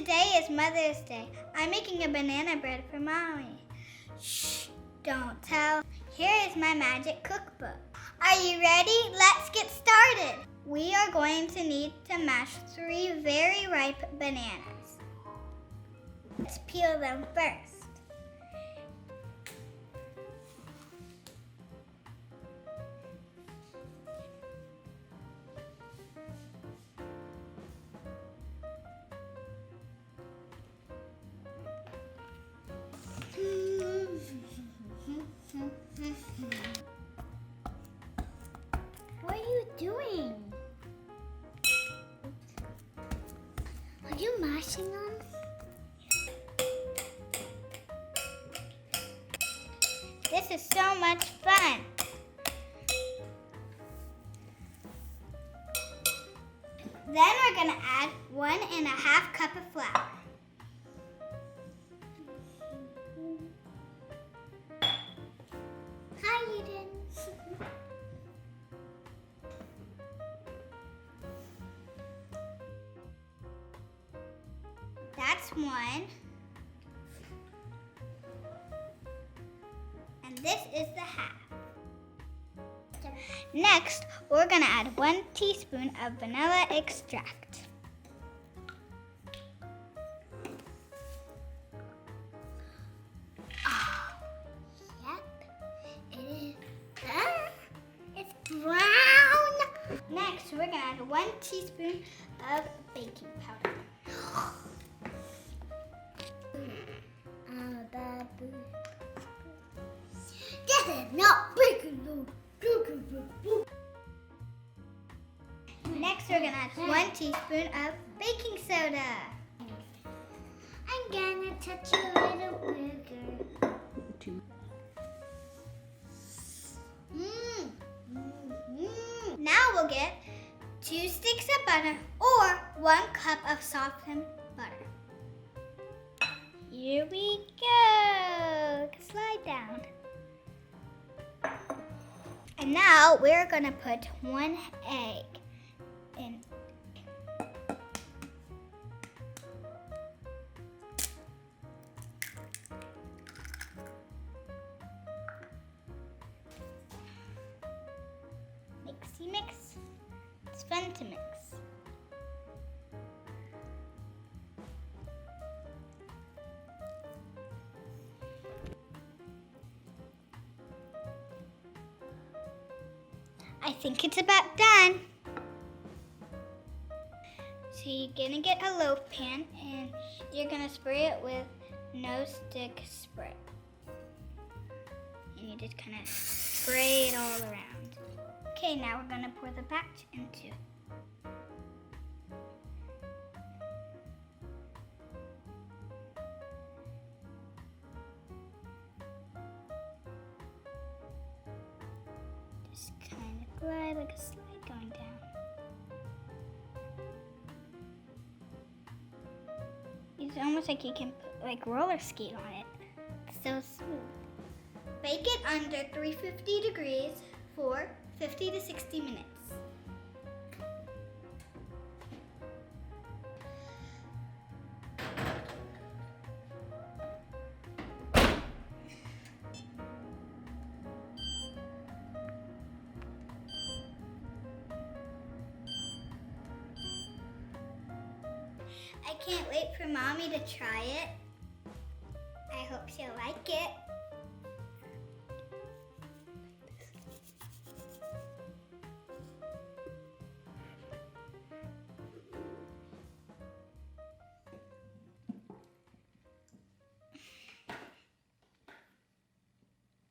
Today is Mother's Day. I'm making a banana bread for Mommy. Shh, don't tell. Here is my magic cookbook. Are you ready? Let's get started. We are going to need to mash 3 very ripe bananas. Let's peel them first. What are you doing? Are you mashing them? This is so much fun. Then we're going to add 1½ cup of flour. Hi, Eden. That's 1. And this is the half. Next, we're going to add 1 teaspoon of vanilla extract. Brown. Next, we're going to add 1 teaspoon of baking powder. This is not baking soda. Next, we're going to add 1 teaspoon of baking soda. I'm going to touch a little bigger. Now we'll get 2 sticks of butter or 1 cup of softened butter. Here we go. Slide down. And now we're going to put 1 egg in. Mixy mix. It's fun to mix. I think it's about done. So you're gonna get a loaf pan and you're gonna spray it with no stick spray. And you just kind of spray it all around. Okay, now we're gonna pour the batch into. Just kind of glide like a slide going down. It's almost like you can put like roller skate on it. It's so smooth. Bake it under 350 degrees for 50 to 60 minutes. I can't wait for Mommy to try it. I hope she'll like it.